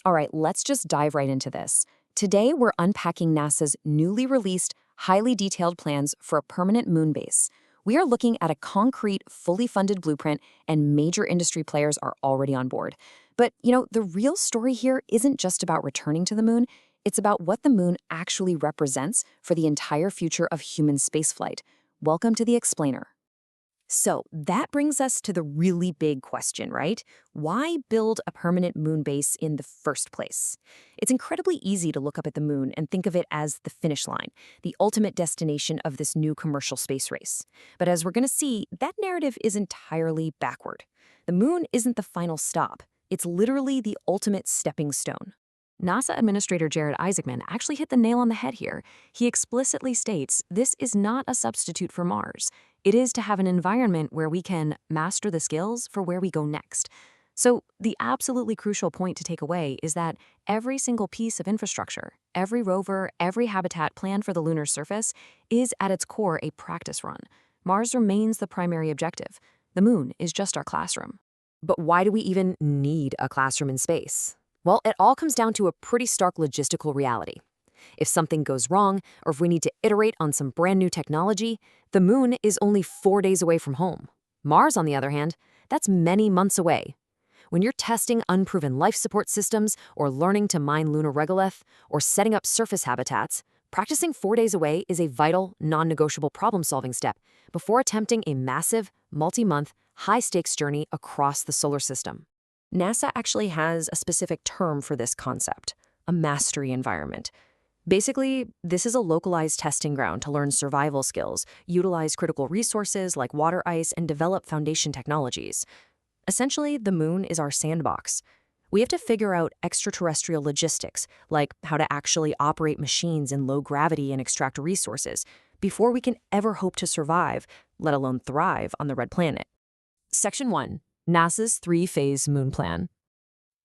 All right, let's just dive right into this. Today, we're unpacking NASA's newly released, highly detailed plans for a permanent moon base. We are looking at a concrete, fully funded blueprint, and major industry players are already on board. But, the real story here isn't just about returning to the moon, it's about what the moon actually represents for the entire future of human spaceflight. Welcome to the Explainer. So that brings us to the really big question, right? Why build a permanent moon base in the first place? It's incredibly easy to look up at the moon and think of it as the finish line, the ultimate destination of this new commercial space race. But as we're going to see, that narrative is entirely backward. The moon isn't the final stop. It's literally the ultimate stepping stone. NASA Administrator Isaacman actually hit the nail on the head here. He explicitly states this is not a substitute for Mars. It is to have an environment where we can master the skills for where we go next. So the absolutely crucial point to take away is that every single piece of infrastructure, every rover, every habitat planned for the lunar surface is at its core a practice run. Mars remains the primary objective. The moon is just our classroom. But why do we even need a classroom in space? Well, it all comes down to a pretty stark logistical reality. If something goes wrong, or if we need to iterate on some brand new technology, the moon is only 4 days away from home. Mars, on the other hand, that's many months away. When you're testing unproven life support systems, or learning to mine lunar regolith, or setting up surface habitats, practicing 4 days away is a vital, non-negotiable problem-solving step before attempting a massive, multi-month, high-stakes journey across the solar system. NASA actually has a specific term for this concept, a mastery environment. Basically, this is a localized testing ground to learn survival skills, utilize critical resources like water ice, and develop foundation technologies. Essentially, the moon is our sandbox. We have to figure out extraterrestrial logistics, like how to actually operate machines in low gravity and extract resources, before we can ever hope to survive, let alone thrive, on the red planet. Section 1. NASA's 3-phase moon plan.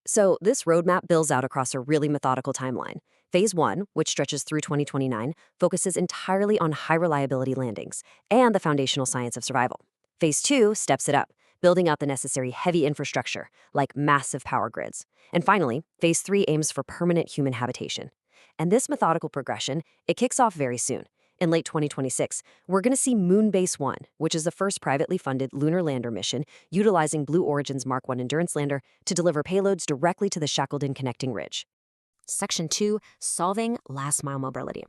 So this roadmap builds out across a really methodical timeline. Phase 1, which stretches through 2029, focuses entirely on high-reliability landings and the foundational science of survival. Phase 2 steps it up, building out the necessary heavy infrastructure, like massive power grids. And finally, Phase 3 aims for permanent human habitation. And this methodical progression, it kicks off very soon. In late 2026, we're going to see Moon Base 1, which is the first privately funded lunar lander mission utilizing Blue Origin's Mark 1 Endurance lander to deliver payloads directly to the Shackleton connecting ridge. Section 2, solving last-mile mobility.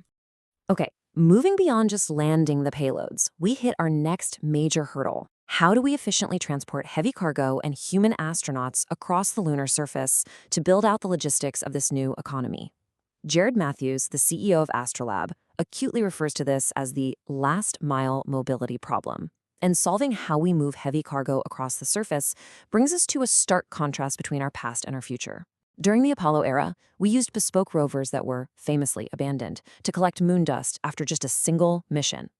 Okay, moving beyond just landing the payloads, we hit our next major hurdle. How do we efficiently transport heavy cargo and human astronauts across the lunar surface to build out the logistics of this new economy? Jared Matthews, the CEO of Astrolab, acutely refers to this as the last-mile mobility problem. And solving how we move heavy cargo across the surface brings us to a stark contrast between our past and our future. During the Apollo era, we used bespoke rovers that were famously abandoned to collect moon dust after just a single mission.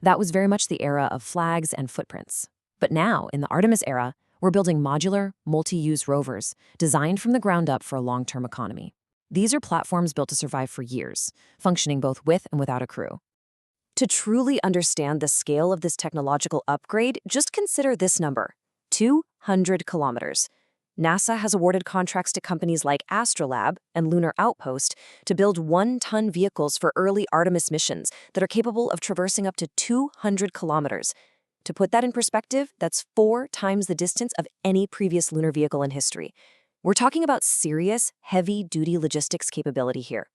That was very much the era of flags and footprints. But now, in the Artemis era, we're building modular, multi-use rovers designed from the ground up for a long-term economy. These are platforms built to survive for years, functioning both with and without a crew. To truly understand the scale of this technological upgrade, just consider this number: 200 kilometers. NASA has awarded contracts to companies like Astrolab and Lunar Outpost to build 1-ton vehicles for early Artemis missions that are capable of traversing up to 200 kilometers. To put that in perspective, that's 4 times the distance of any previous lunar vehicle in history. We're talking about serious, heavy-duty logistics capability here.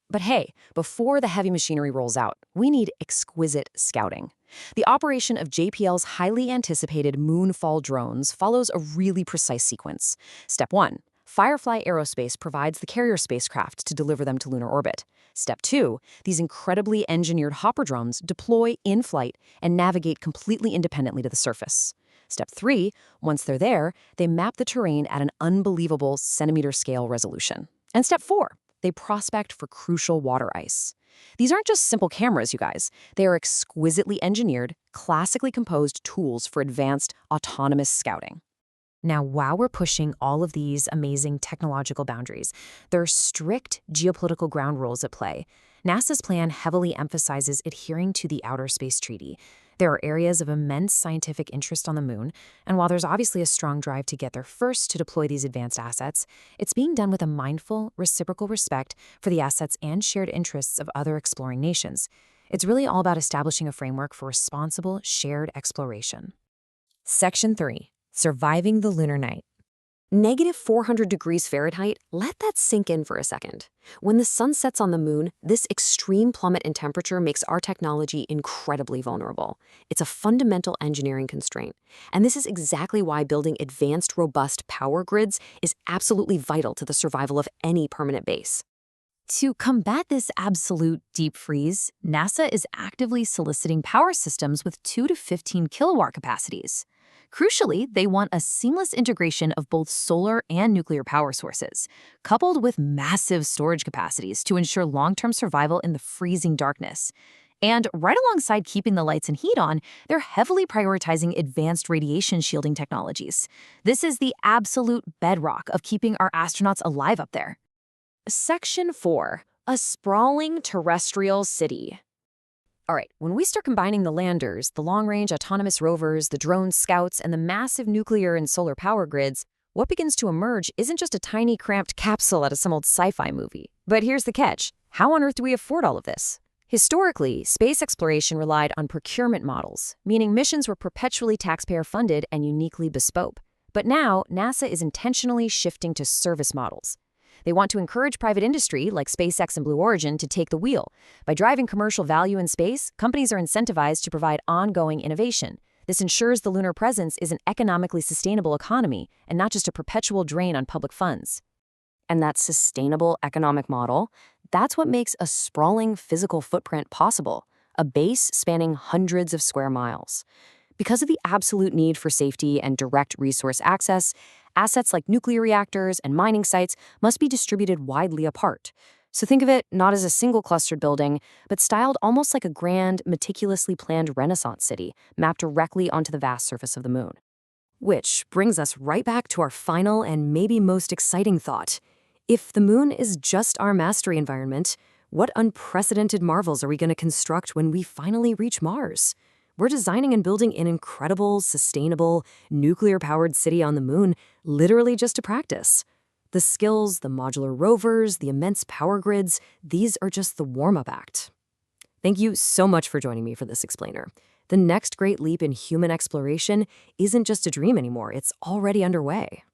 But hey, before the heavy machinery rolls out, we need exquisite scouting. The operation of JPL's highly anticipated Moonfall drones follows a really precise sequence. Step 1. Firefly Aerospace provides the carrier spacecraft to deliver them to lunar orbit. Step 2. These incredibly engineered hopper drones deploy in flight and navigate completely independently to the surface. Step 3, once they're there, they map the terrain at an unbelievable centimeter-scale resolution. And Step 4, they prospect for crucial water ice. These aren't just simple cameras, you guys. They are exquisitely engineered, classically composed tools for advanced, autonomous scouting. Now, while we're pushing all of these amazing technological boundaries, there are strict geopolitical ground rules at play. NASA's plan heavily emphasizes adhering to the Outer Space Treaty. There are areas of immense scientific interest on the moon, and while there's obviously a strong drive to get there first to deploy these advanced assets, it's being done with a mindful, reciprocal respect for the assets and shared interests of other exploring nations. It's really all about establishing a framework for responsible, shared exploration. Section 3. Surviving the lunar night. -400 degrees Fahrenheit, let that sink in for a second. When the sun sets on the moon, this extreme plummet in temperature makes our technology incredibly vulnerable. It's a fundamental engineering constraint. And this is exactly why building advanced, robust power grids is absolutely vital to the survival of any permanent base. To combat this absolute deep freeze, NASA is actively soliciting power systems with 2 to 15 kilowatt capacities. Crucially, they want a seamless integration of both solar and nuclear power sources, coupled with massive storage capacities to ensure long-term survival in the freezing darkness. And right alongside keeping the lights and heat on, they're heavily prioritizing advanced radiation shielding technologies. This is the absolute bedrock of keeping our astronauts alive up there. Section 4. A sprawling terrestrial city. All right, when we start combining the landers, the long-range autonomous rovers, the drone scouts, and the massive nuclear and solar power grids, what begins to emerge isn't just a tiny, cramped capsule out of some old sci-fi movie. But here's the catch. How on earth do we afford all of this? Historically, space exploration relied on procurement models, meaning missions were perpetually taxpayer-funded and uniquely bespoke. But now, NASA is intentionally shifting to service models. They want to encourage private industry, like SpaceX and Blue Origin, to take the wheel. By driving commercial value in space, companies are incentivized to provide ongoing innovation. This ensures the lunar presence is an economically sustainable economy and not just a perpetual drain on public funds. And that sustainable economic model, that's what makes a sprawling physical footprint possible, a base spanning hundreds of square miles. Because of the absolute need for safety and direct resource access, assets like nuclear reactors and mining sites must be distributed widely apart. So think of it not as a single clustered building, but styled almost like a grand, meticulously planned Renaissance city mapped directly onto the vast surface of the moon. Which brings us right back to our final and maybe most exciting thought. If the moon is just our mastery environment, what unprecedented marvels are we going to construct when we finally reach Mars? We're designing and building an incredible, sustainable, nuclear-powered city on the moon, literally just to practice. The skills, the modular rovers, the immense power grids, these are just the warm-up act. Thank you so much for joining me for this explainer. The next great leap in human exploration isn't just a dream anymore, it's already underway.